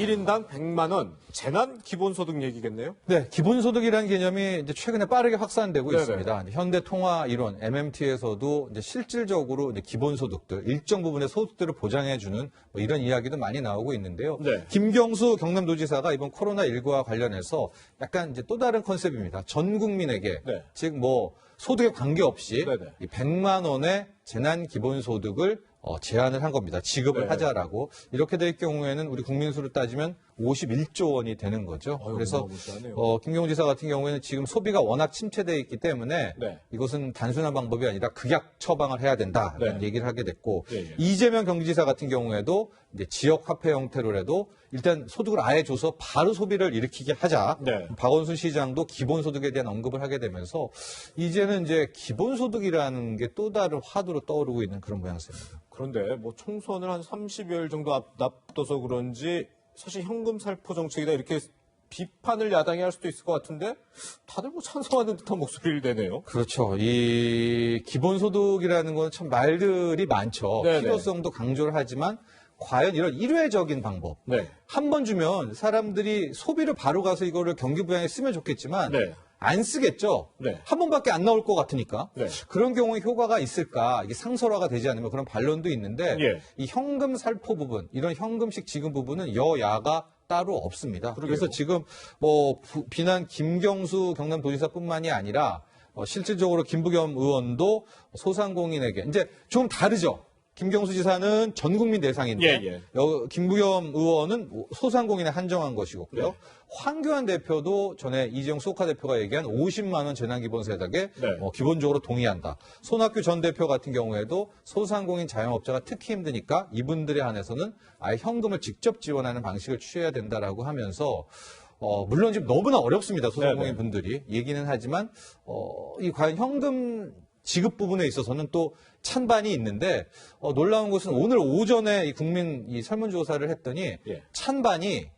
1인당 100만 원, 재난 기본소득 얘기겠네요? 네, 기본소득이라는 개념이 이제 최근에 빠르게 확산되고 네네. 있습니다. 현대통화이론 MMT에서도 이제 실질적으로 이제 기본소득들, 일정 부분의 소득들을 보장해주는 뭐 이런 이야기도 많이 나오고 있는데요. 네. 김경수 경남도지사가 이번 코로나19와 관련해서 약간 이제 또 다른 컨셉입니다. 전 국민에게, 네. 즉 뭐 소득에 관계없이 네네. 이 100만 원의 재난 기본소득을 제한을 한 겁니다. 지급을 네. 하자라고. 이렇게 될 경우에는 우리 국민 수로 따지면 51조 원이 되는 거죠. 그래서 어마어마하네요. 김경수 지사 같은 경우에는 지금 소비가 워낙 침체되어 있기 때문에 네. 이것은 단순한 방법이 아니라 극약 처방을 해야 된다는 네. 얘기를 하게 됐고 예, 예. 이재명 경기지사 같은 경우에도 이제 지역 화폐 형태로라도 일단 소득을 아예 줘서 바로 소비를 일으키게 하자. 네. 박원순 시장도 기본소득에 대한 언급을 하게 되면서 이제는 이제 기본소득이라는 게 또 다른 화두로 떠오르고 있는 그런 모양새입니다. 그런데 뭐 총선을 한 30여일 정도 앞둬서 그런지 사실 현금 살포 정책이다 이렇게 비판을 야당이 할 수도 있을 것 같은데 다들 뭐 찬성하는 듯한 목소리를 내네요. 그렇죠. 이 기본소득이라는 건 참 말들이 많죠. 네네. 필요성도 강조를 하지만 과연 이런 일회적인 방법. 네. 한 번 주면 사람들이 소비를 바로 가서 이거를 경기부양에 쓰면 좋겠지만 네. 안 쓰겠죠. 네. 한 번밖에 안 나올 것 같으니까. 네. 그런 경우에 효과가 있을까? 이게 상설화가 되지 않으면 그런 반론도 있는데 예. 이 현금 살포 부분, 이런 현금식 지급 부분은 여야가 따로 없습니다. 그러게요. 그래서 지금 뭐 비난 김경수 경남도지사뿐만이 아니라 실질적으로 김부겸 의원도 소상공인에게 이제 좀 다르죠. 김경수 지사는 전 국민 대상인데 예, 예. 김부겸 의원은 소상공인에 한정한 것이고요. 네. 황교안 대표도 전에 이재용 소카 대표가 얘기한 50만 원 재난기본세탁에 네. 기본적으로 동의한다. 손학규 전 대표 같은 경우에도 소상공인 자영업자가 특히 힘드니까 이분들에 한해서는 아예 현금을 직접 지원하는 방식을 취해야 된다라고 하면서 물론 지금 너무나 어렵습니다. 소상공인 네네. 분들이 얘기는 하지만 이 과연 현금 지급 부분에 있어서는 또 찬반이 있는데 놀라운 것은 오늘 오전에 이 국민 이 설문조사를 했더니 예. 찬반이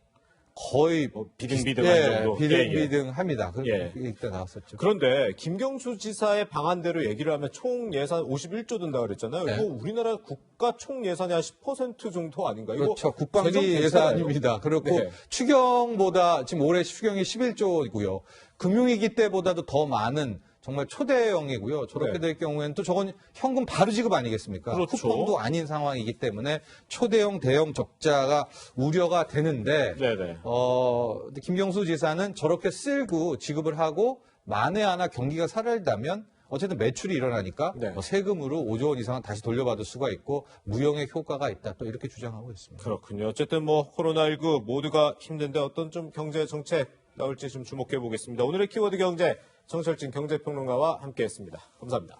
거의 비등비등한 정도. 비등비등합니다. 예. 그렇게 이때 나왔었죠. 그런데 김경수 지사의 방안대로 얘기를 하면 총 예산 51조 든다 그랬잖아요. 네. 이거 우리나라 국가 총 예산의 한 10% 정도 아닌가요? 그렇죠. 이거 국방비 재정 괜찮아요? 예산입니다. 그렇고 네. 추경보다 지금 올해 추경이 11조이고요. 금융위기 때보다도 더 많은 정말 초대형이고요. 저렇게 네. 될 경우에는 또 저건 현금 바로 지급 아니겠습니까? 그렇죠. 쿠폰도 아닌 상황이기 때문에 초대형, 대형 적자가 우려가 되는데 네네. 근데 김경수 지사는 저렇게 쓸고 지급을 하고 만에 하나 경기가 살아나면 어쨌든 매출이 일어나니까 네. 세금으로 5조 원 이상은 다시 돌려받을 수가 있고 무형의 효과가 있다. 또 이렇게 주장하고 있습니다. 그렇군요. 어쨌든 뭐 코로나19 모두가 힘든데 어떤 좀 경제 정책 나올지 좀 주목해 보겠습니다. 오늘의 키워드 경제 정철진 경제평론가와 함께했습니다. 감사합니다.